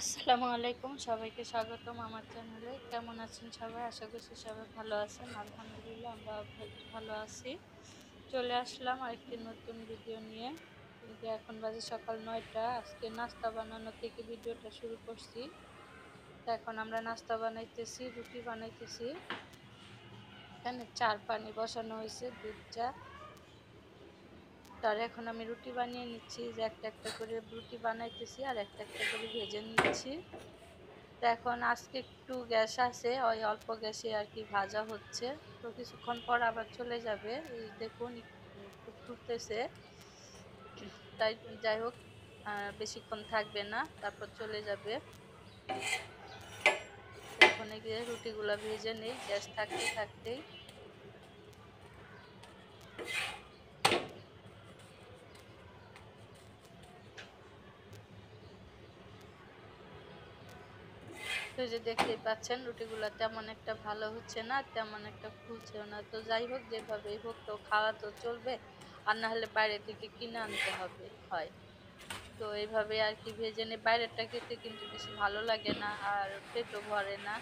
আসসালামু আলাইকুম, সবাইকে স্বাগতম আমার চ্যানেলে। কেমন আছেন সবাই? আশা করছি সবাই ভালো আছেন। আলহামদুলিল্লাহ আমরা ভালো আছি। চলে আসলাম আরেকটি নতুন ভিডিও নিয়ে। কিন্তু এখন বাজে সকাল ৯টা। আজকে নাস্তা বানানো থেকে ভিডিওটা শুরু করছি। তো এখন আমরা নাস্তা বানাইতেছি, রুটি বানাইতেছি। এখানে চার পানি বসানো হয়েছে, দুধ চা। তার এখন আমি রুটি বানিয়ে নিচ্ছি, যে একটা একটা করে রুটি বানাইতেছি আর একটা একটা করে ভেজে নিচ্ছি। তো এখন আজকে একটু গ্যাস আছে, ওই অল্প গ্যাসে আর কি ভাজা হচ্ছে। তো কিছুক্ষণ পর আবার চলে যাবে, এই দেখুন একটু ফুটতেছে। তাই যাই হোক, বেশিক্ষণ থাকবে না, তারপর চলে যাবে। ওখানে গিয়ে রুটিগুলো ভেজে নেই গ্যাস থাকতে থাকতেই। তো যে দেখতেই পাচ্ছেন রুটিগুলো তেমন একটা ভালো হচ্ছে না, তেমন একটা ফুলছেও না। তো যাই হোক, যেভাবেই হোক তো খাওয়া তো চলবে, আর না হলে বাইরে থেকে কিনে আনতে হবে হয়। তো এইভাবে আর কি ভেজে নিই। বাইরেরটা খেতে কিন্তু বেশি ভালো লাগে না, আর পেটও ভরে না।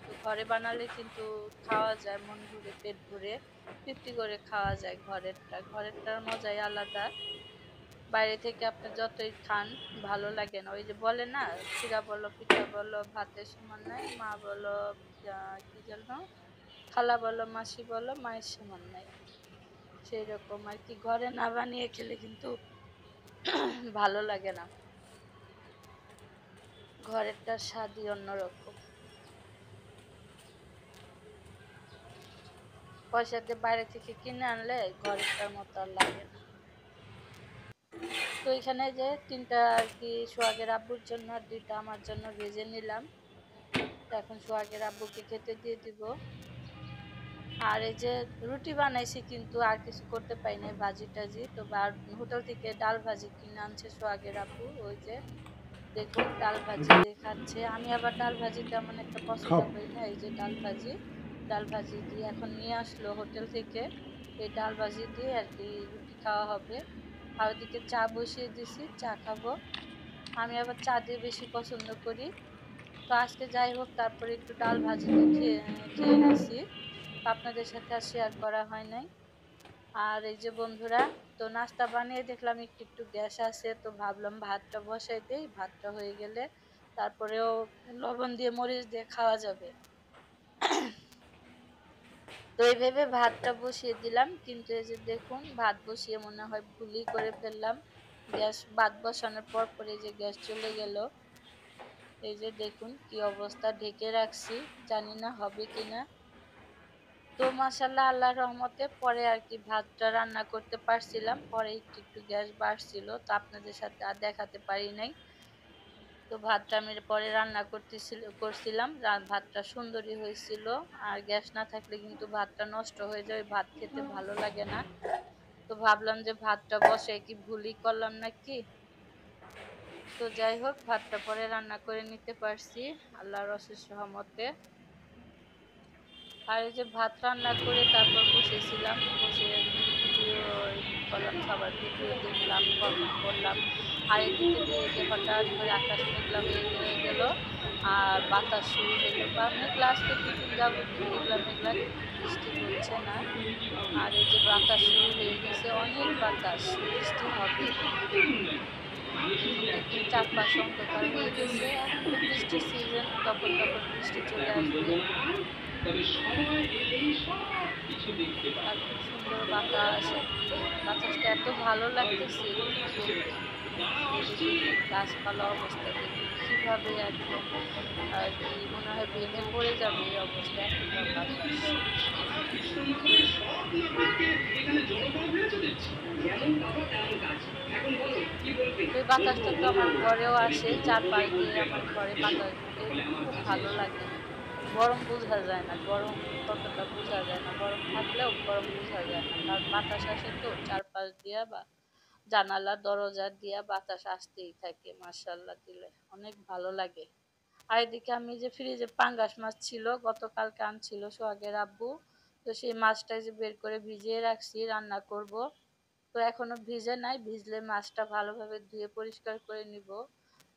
তো ঘরে বানালে কিন্তু খাওয়া যায় মন ভরে, পেট ভরে, তৃপ্তি করে খাওয়া যায়। ঘরেরটার মজাই আলাদা। বাইরে থেকে আপনি যতই খান ভালো লাগে না। ওই যে বলে না, চিড়া বলো পিঠা বলো ভাতের সমান নাই, মা বলো কি যেন, খালা বলো মাসি বলো মায়ের সমান নাই। সেই রকম আর কি, ঘরে না বানিয়ে খেলে কিন্তু ভালো লাগে না। ঘরেরটার স্বাদই অন্যরকম। পয়সা দিয়ে বাইরে থেকে কিনে আনলে ঘরেরটার মতো আর লাগে না। তো এখানে যে তিনটা আর কি সোহাগের আব্বুর জন্য আর দুইটা আমার জন্য ভেজে নিলাম। তো এখন সোহাগের আব্বুকে খেতে দিয়ে দিব। আর এই যে রুটি বানাইছি, কিন্তু আর কিছু করতে পারি নাই, ভাজি টাজি। তো হোটেল থেকে ডাল ভাজি কিনে আনছে সোহাগের আব্বু, ওই যে দেখুন ডাল ভাজি দেখাচ্ছে। আমি আবার ডাল ভাজি তেমন একটা পছন্দ করি না। এই যে ডাল ভাজি দিয়ে এখন নিয়ে আসলো হোটেল থেকে। এই ডাল ভাজি দিয়ে আর কি রুটি খাওয়া হবে। আর ওদিকে চা বসিয়ে দিছি, চা খাবো। আমি আবার চা দিয়ে বেশি পছন্দ করি। তো আজকে যাই হোক, তারপরে একটু ডাল ভাজি তো খেয়ে খেয়ে নিছি। তো আপনাদের সাথে আর শেয়ার করা হয় নাই। আর এই যে বন্ধুরা, তো নাস্তা বানিয়ে দেখলাম একটু একটু গ্যাস আছে, তো ভাবলাম ভাতটা বসাই দেই, ভাতটা হয়ে গেলে তারপরেও লবণ দিয়ে মরিচ দিয়ে খাওয়া যাবে। তো এই ভেবে ভাতটা বসিয়ে দিলাম, কিন্তু এই যে দেখুন ভাত বসিয়ে মনে হয় ভুলই করে ফেললাম। ভাত বসানোর পর পরে যে গ্যাস চলে গেল। এই যে দেখুন কি অবস্থা, ঢেকে রাখছি, জানি না হবে কিনা। তো মাশাআল্লাহ, আল্লাহর রহমতে পরে আর কি ভাতটা রান্না করতে পারছিলাম। পরে একটু একটু গ্যাস বাড়ছিল, তো আপনাদের সাথে আর দেখাতে পারি নাই। তো ভাতটা আমি পরে রান্না করছিলাম, ভাতটা সুন্দরই হয়েছিল। আর গ্যাস না থাকলে কিন্তু ভাতটা নষ্ট হয়ে যায়, ভাত খেতে ভালো লাগে না। তো ভাবলাম যে ভাতটা বসে কি ভুলই করলাম নাকি। তো যাই হোক, ভাতটা পরে রান্না করে নিতে পারছি আল্লাহর অশেষ রহমতে। আর এই যে ভাত রান্না করে তারপর বসেছিলাম, বসে ভিডিও এডিট করলাম, সবার ভিডিও দেখলাম, কমেন্ট করলাম। আর এদিকে দিয়ে যে হঠাৎ করে আকাশ মেঘলা হয়ে গেল, আর বাতাস শুরু হলো। বা মেঘলা আজকে 2 দিন যাবতই মেঘলা মেঘলা, কিন্তু বৃষ্টি হচ্ছে না। আর এই যে বাতাস শুরু হয়ে গেছে, অনেক বাতাস, বৃষ্টি হবে। দেখুন চারপাশ অন্ধকার হয়ে গেছে, এখন তো বৃষ্টির সিজন, যখন তখন বৃষ্টি চলে আসবে। আর খুব সুন্দর বাতাস আর কি, বাতাসটা এত ভালো লাগতেছে কি বলবো। এই যে দেখুন গাছপালা অবস্থা দেখুন কিভাবে একদম আর কি, মনে হয় ভেঙে পড়ে যাবে এই অবস্থা, এতটা বাতাস। তো এই বাতাসটা তো আমার ঘরেও আসে, চারপাশ দিয়ে আমার ঘরে বাতাস ঢুকে, খুব ভালো লাগে। গরম বোঝা যায় না, গরম ততটা বোঝা যায় না, গরম থাকলেও গরম বোঝা যায় না, কারণ বাতাস আসে তো চারপাশ দিয়া, বা জানালা দরজা দিয়া বাতাস আসতেই থাকে। মাশাআল্লাহ, দিলে অনেক ভালো লাগে। আর এদিকে আমি যে ফ্রিজে পাঙ্গাস মাছ ছিল, গতকালকে আনছিল সোহাগের আব্বু। তো সেই মাছটা যে বের করে ভিজিয়ে রাখছি, রান্না করব। তো এখনো ভিজে নাই, ভিজলে মাছটা ভালোভাবে ধুয়ে পরিষ্কার করে নিব।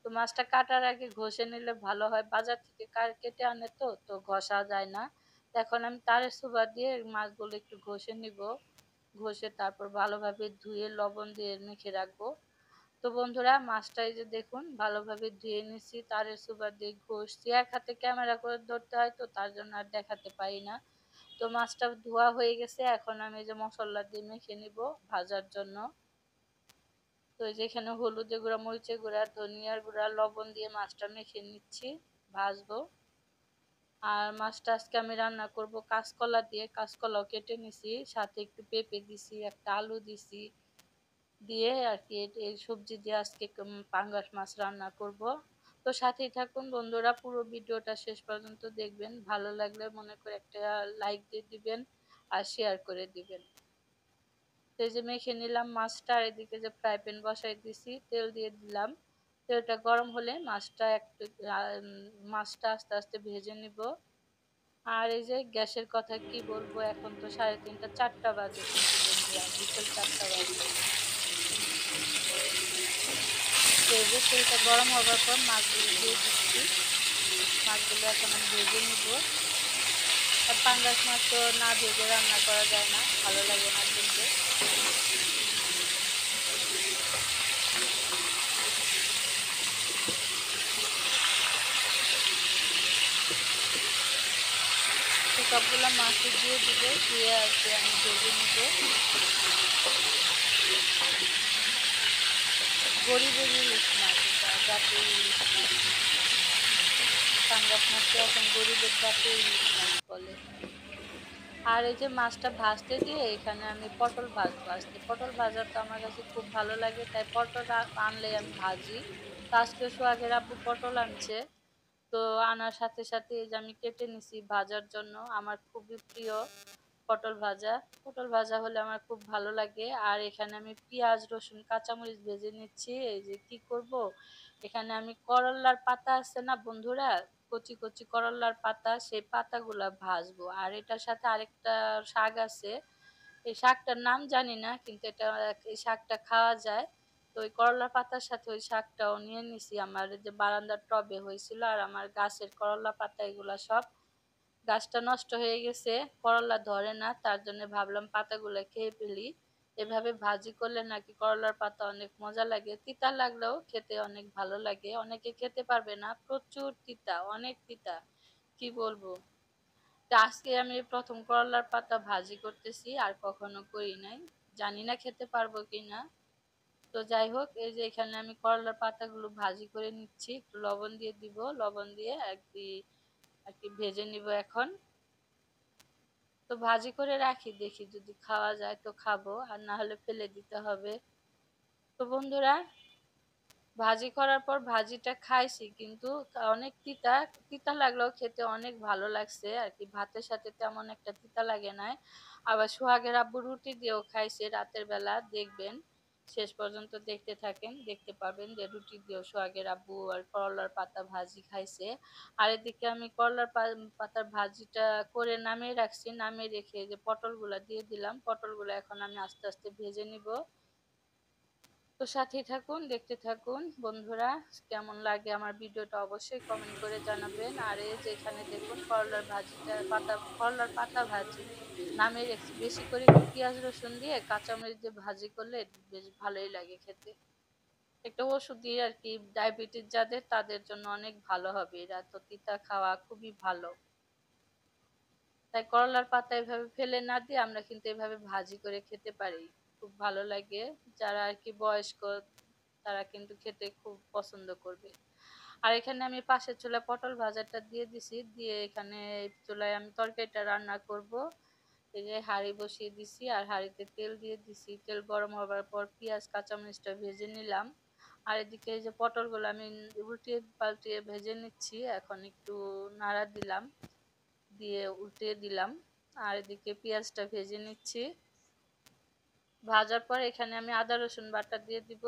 তো মাছটা কাটার আগে ঘষে নিলে ভালো হয়, বাজার থেকে কেটে আনে তো তো ঘষা যায় না। তো এখন আমি তারের ছোবা দিয়ে মাছগুলো একটু ঘষে নিব, ঘষে তারপর ভালোভাবে ধুয়ে লবণ দিয়ে মেখে রাখবো। তো বন্ধুরা মাছটা এই যে দেখুন ভালোভাবে ধুয়ে নিচ্ছি, তারের ছোবা দিয়ে ঘষছি, এক হাতে ক্যামেরা করে ধরতে হয় তো তার জন্য আর দেখাতে পারি না। তো মাছটা ধোয়া হয়ে গেছে, এখন আমি যে মশলা দিয়ে মেখে নিব ভাজার জন্য। তো যেখানে হলুদের গুঁড়া, মরিচের গুঁড়া, ধনিয়ার গুঁড়া, লবণ দিয়ে মাছটা মেখে নিচ্ছি, ভাজবো। আর মাছটা আজকে আমি রান্না করব কাঁচকলা দিয়ে, কাঁচকলাও কেটে নিছি, সাথে একটু পেঁপে দিছি, একটা আলু দিছি, দিয়ে আর কি এই সবজি দিয়ে আজকে পাঙ্গাস মাছ রান্না করব। তো সাথেই থাকুন বন্ধুরা, পুরো ভিডিওটা শেষ পর্যন্ত দেখবেন, ভালো লাগলে মনে করে একটা লাইক দিয়ে দিবেন আর শেয়ার করে দিবেন। এই যে মেখে নিলাম মাছটা, আর এদিকে যে ফ্রাই প্যান বসাই দিছি, তেল দিয়ে দিলাম। তেলটা গরম হলে মাছটা একটু মাছটা আস্তে আস্তে ভেজে নিব। আর এই যে গ্যাসের কথা কি বলবো, এখন তো 3:30 4টা বাজে, কিন্তু বন্ধুরা বিকেল 4টা বাজে। তো এই যে তেলটা গরম হবার পর মাছগুলো দিয়ে দিচ্ছি, মাছগুলো এখন আমি ভেজে নিব। আর পাঙ্গাস মাছ তো না ভেজে রান্না করা যায় না, ভালো লাগে না খেতে। তো সবগুলো মাছে দিয়ে দিব, দিয়ে আর কি আমি ভেজে নিব। গরিবের ইলিশ মাছ, এটা জাতীয় ইলিশ মাছ, পাঙ্গাস মাছকে এখন গরিবের জাতীয় ইলিশ মাছ বলে। আর এই যে মাছটা ভাজতে দিয়ে এখানে আমি পটল ভাজবো আজকে। পটল ভাজা তো আমার কাছে খুব ভালো লাগে, তাই পটল আনলে আমি ভাজি। তো আজকে সোহাগের আব্বু পটল আনছে, তো আনার সাথে সাথে এই যে আমি কেটে নিছি ভাজার জন্য। আমার খুবই প্রিয় পটল ভাজা, পটল ভাজা হলে আমার খুব ভালো লাগে। আর এখানে আমি পেঁয়াজ, রসুন, কাঁচামরিচ ভেজে নিচ্ছি। এই যে কি করব, এখানে আমি করল্লার পাতা আছে না বন্ধুরা, কচি কচি করল্লার পাতা, সেই পাতাগুলা ভাজবো। আর এটার সাথে আরেকটা শাক আছে, এই শাকটার নাম জানি না, কিন্তু এটা এই শাকটা খাওয়া যায়। তো ওই করলার পাতার সাথে ওই শাকটাও নিয়ে নিছি, আমার যে বারান্দার টবে হয়েছিল। আর আমার গাছের করলা পাতা এগুলা সব, গাছটা নষ্ট হয়ে গেছে, করলা ধরে না, তার জন্য ভাবলাম পাতাগুলো খেয়ে ফেলি। এভাবে ভাজি করলে নাকি করলার পাতা অনেক মজা লাগে, তিতা লাগলেও খেতে অনেক ভালো লাগে। অনেকে খেতে পারবে না, প্রচুর তিতা, অনেক তিতা, কি বলবো। তো আজকে আমি প্রথম করলার পাতা ভাজি করতেছি, আর কখনো করি নাই, জানি না খেতে পারবো কিনা। তো যাই হোক, এই যে এখানে আমি করলার পাতাগুলো ভাজি করে নিচ্ছি, একটু লবণ দিয়ে দিব, লবণ দিয়ে আর কি ভেজে নিব এখন। তো ভাজি করে রাখি, দেখি যদি খাওয়া যায় তো খাবো, আর না হলে ফেলে দিতে হবে। তো বন্ধুরা, ভাজি করার পর ভাজিটা খাইছি, কিন্তু অনেক তিতা, তিতা লাগলেও খেতে অনেক ভালো লাগছে আর কি, ভাতের সাথে তেমন একটা তিতা লাগে না। আবার সোহাগের আব্বু রুটি দিয়েও খাইছে রাতের বেলা, দেখবেন শেষ পর্যন্ত দেখতে থাকেন, দেখতে পাবেন যে রুটি দিয়েও সোহাগের আব্বু আর করলার পাতা ভাজি খাইছে। আর এদিকে আমি করলার পাতার ভাজিটা করে নামিয়ে রাখছি, নামিয়ে রেখে যে পটলগুলা দিয়ে দিলাম, পটলগুলো এখন আমি আস্তে আস্তে ভেজে নিব। তো সাথেই থাকুন, দেখতে থাকুন বন্ধুরা, কেমন লাগে আমার ভিডিওটা অবশ্যই কমেন্ট করে জানাবেন। আর এই যে এখানে দেখুন করলার পাতা ভাজি নামিয়ে রেখেছি, বেশি করে একটু পেঁয়াজ রসুন দিয়ে কাঁচামরিচ দিয়ে ভাজি করলে বেশ ভালোই লাগে খেতে। একটা ওষুধি আর কি, ডায়াবেটিস যাদের তাদের জন্য অনেক ভালো হবে, এরা তো তিতা খাওয়া খুবই ভালো। তাই করলার পাতা এভাবে ফেলে না দিয়ে আমরা কিন্তু এভাবে ভাজি করে খেতে পারি, খুব ভালো লাগে। যারা আর কি বয়স্ক, তারা কিন্তু খেতে খুব পছন্দ করবে। আর এখানে আমি পাশের চুলায় পটল ভাজাটা দিয়ে দিছি, দিয়ে এখানে চুলায় আমি তরকারিটা রান্না করব। এই যে হাঁড়ি বসিয়ে দিছি, আর হাঁড়িতে তেল দিয়ে দিছি, তেল গরম হবার পর পেঁয়াজ কাঁচামরিচটা ভেজে নিলাম। আর এদিকে এই যে পটলগুলো আমি উল্টিয়ে পাল্টিয়ে ভেজে নিচ্ছি, এখন একটু নাড়া দিলাম, দিয়ে উল্টে দিলাম। আর এদিকে পেঁয়াজটা ভেজে নিচ্ছি, ভাজার পর এখানে আমি আদা রসুন বাটা দিয়ে দিব,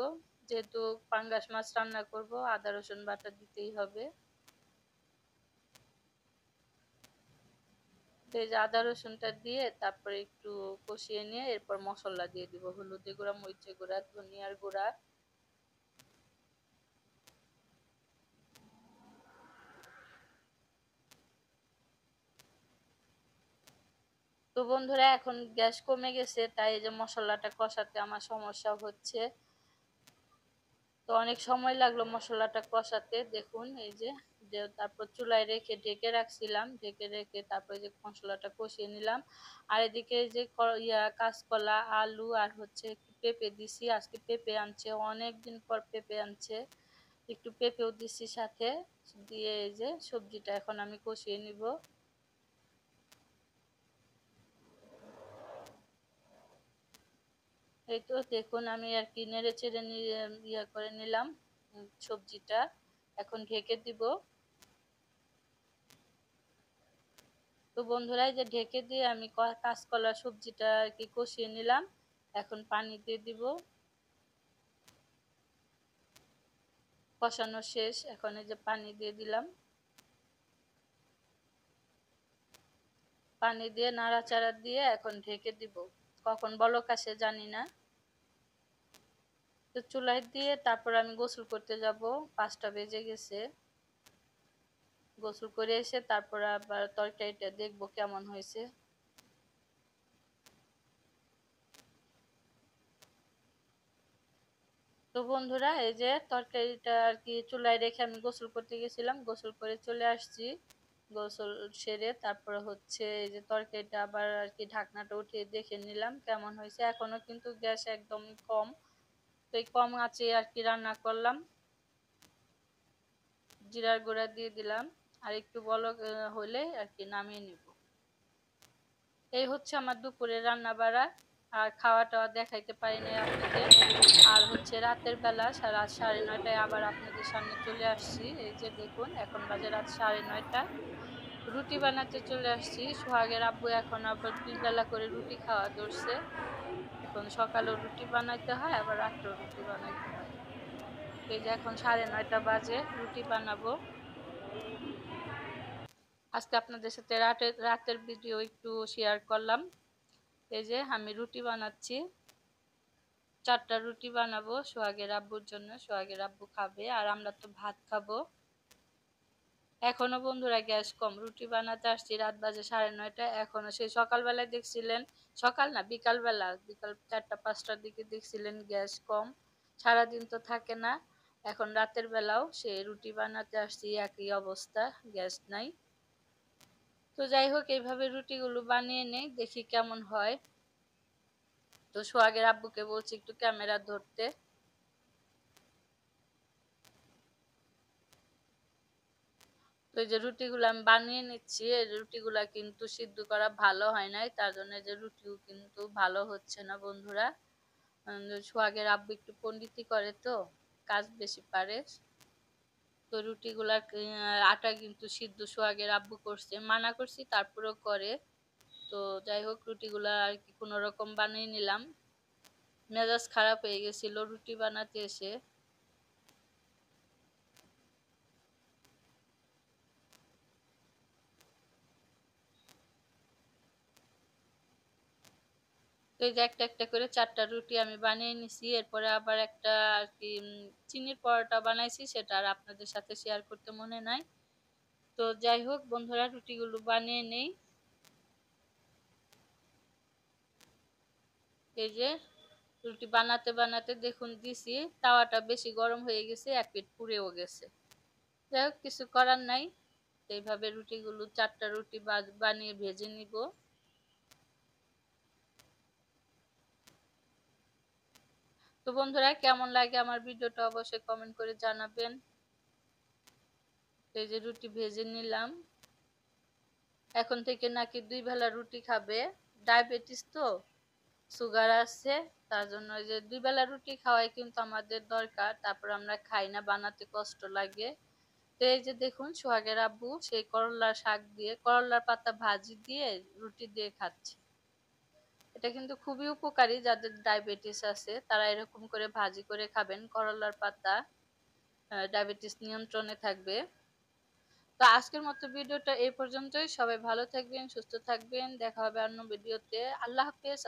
যেহেতু পাঙ্গাস মাছ রান্না করব আদা রসুন বাটা দিতেই হবে। এই যে আদা রসুনটা দিয়ে তারপরে একটু কষিয়ে নিয়ে এরপর মশলা দিয়ে দিব, হলুদের গুঁড়া, মরিচের গুঁড়া, ধনিয়ার গুঁড়া, তো বন্ধুরা এখন গ্যাস কমে গেছে, তাই এই যে মশলাটা কষাতে আমার সমস্যা হচ্ছে। তো অনেক সময় লাগলো মশলাটা কষাতে। দেখুন এই যে তারপর চুলায় রেখে ঢেকে রাখছিলাম, ঢেকে রেখে তারপর যে মশলাটা কষিয়ে নিলাম। আর এদিকে যে কাঁচকলা, আলু আর হচ্ছে একটু পেঁপে দিছি। আজকে পেঁপে আনছে, অনেক দিন পর পেঁপে আনছে, একটু পেঁপেও দিছি সাথে। দিয়ে এই যে সবজিটা এখন আমি কষিয়ে নিব। এই তো দেখুন আমি আর কি নেড়ে চেড়ে ইয়ে করে নিলাম সবজিটা। এখন ঢেকে দিব। তো বন্ধুরা এই যে ঢেকে দিয়ে আমি কাঁচকলা সবজিটা আর কি কষিয়ে নিলাম। এখন পানি দিয়ে দিব। কষানো শেষ, এখন এই যে পানি দিয়ে দিলাম। পানি দিয়ে নাড়াচাড়া দিয়ে এখন ঢেকে দিব। কখন বলক আসে জানি না। তো চুলায় দিয়ে তারপর আমি গোসল করতে যাব, 5টা বেজে গেছে। গোসল করে এসে তারপর আবার তরকারিটা দেখবো কেমন হয়েছে। তো বন্ধুরা এই যে তরকারিটা আর কি চুলায় রেখে আমি গোসল করতে গেছিলাম, গোসল করে চলে আসছি। গোসল সেরে তারপরে হচ্ছে এই যে তরকারিটা আবার আর কি ঢাকনাটা উঠিয়ে দেখে নিলাম কেমন হয়েছে। এখনো কিন্তু গ্যাস একদম কম, তো এই কম আঁচে আর কি রান্না করলাম। জিরার গুঁড়া দিয়ে দিলাম, আর একটু বলক হলে আর কি নামিয়ে নিব। এই হচ্ছে আমার দুপুরের রান্না বাড়া। আর খাওয়া টাওয়া দেখাইতে পারি নাই আপনাদের। আর হচ্ছে রাতের বেলা রাত 9:30টায় আবার আপনাদের সামনে চলে আসছি। এই যে দেখুন এখন বাজে রাত 9:30। রুটি বানাতে চলে আসছি। সোহাগের আব্বু এখন আবার 2 বেলা করে রুটি খাওয়া ধরছে। এখন সকালেও রুটি বানাইতে হয়, আবার রাত্রেও রুটি বানাইতে হয়। এই যে এখন 9:30 বাজে, রুটি বানাবো। আজকে আপনাদের সাথে রাতের ভিডিও একটু শেয়ার করলাম। এই যে আমি রুটি বানাচ্ছি, 4টা রুটি বানাবো সোহাগের আব্বুর জন্য। সোহাগের আব্বু খাবে, আর আমরা তো ভাত খাবো। এখনো বন্ধুরা গ্যাস কম, রুটি বানাতে আসছি, রাত বাজে 9:30। এখনো সেই সকালবেলায় দেখছিলেন, সকাল না বিকাল 4টা 5টার দিকে দেখছিলেন গ্যাস কম। সারাদিন তো থাকে না। এখন রাতের বেলাও সেই রুটি বানাতে আসছি, একই অবস্থা, গ্যাস নাই। তো যাই হোক এইভাবে রুটিগুলো বানিয়ে নেই, দেখি কেমন হয়। তো সোহাগের আব্বুকে বলছি একটু ক্যামেরা ধরতে। তো এই যে রুটিগুলো আমি বানিয়ে নিচ্ছি। এই রুটিগুলা কিন্তু সিদ্ধ করা ভালো হয় নাই, তার জন্য যে রুটিও কিন্তু ভালো হচ্ছে না বন্ধুরা। সোহাগের আব্বু একটু পণ্ডিতি করে, তো কাজ বেশি পারে। তো রুটিগুলার আটা কিন্তু সিদ্ধ সোহাগের আব্বু করছে, মানা করছি তারপরেও করে। তো যাই হোক রুটিগুলা আর কি কোনো রকম বানিয়ে নিলাম। মেজাজ খারাপ হয়ে গেছিল রুটি বানাতে এসে। তো এই যে একটা একটা করে 4টা রুটি আমি বানিয়ে নিছি। এরপরে আবার একটা আর কি চিনির পরোটা বানাইছি, সেটা আর আপনাদের সাথে শেয়ার করতে মনে নাই। তো যাই হোক বন্ধুরা রুটিগুলো বানিয়ে নেই। এই যে রুটি বানাতে বানাতে দেখুন দিছি তাওয়াটা বেশি গরম হয়ে গেছে, এক পিঠ পুড়েও গেছে। যাই হোক কিছু করার নাই। এইভাবে রুটিগুলো 4টা রুটি বানিয়ে ভেজে নিব। তো বন্ধুরা কেমন লাগে আমার ভিডিওটা অবশ্যই কমেন্ট করে জানাবেন। এই যে রুটি ভেজে নিলাম। এখন থেকে নাকি 2 বেলা রুটি খাবে। ডায়াবেটিস তো, সুগার আছে, তার জন্য যে 2 বেলা রুটি খাওয়াই কিন্তু আমাদের দরকার। তারপর আমরা খাই না, বানাতে কষ্ট লাগে। তো এই যে দেখুন সোহাগের আব্বু সেই করলার শাক দিয়ে, করলার পাতা ভাজি দিয়ে রুটি দিয়ে খাচ্ছে। এটা কিন্তু খুবই উপকারী, যাদের ডায়াবেটিস আছে তারা এরকম করে ভাজি করে খাবেন করলার পাতা, ডায়াবেটিস নিয়ন্ত্রণে থাকবে। তো আজকের মতো ভিডিওটা এই পর্যন্তই। সবাই ভালো থাকবেন, সুস্থ থাকবেন, দেখা হবে অন্য ভিডিওতে। আল্লাহ হাফেজ।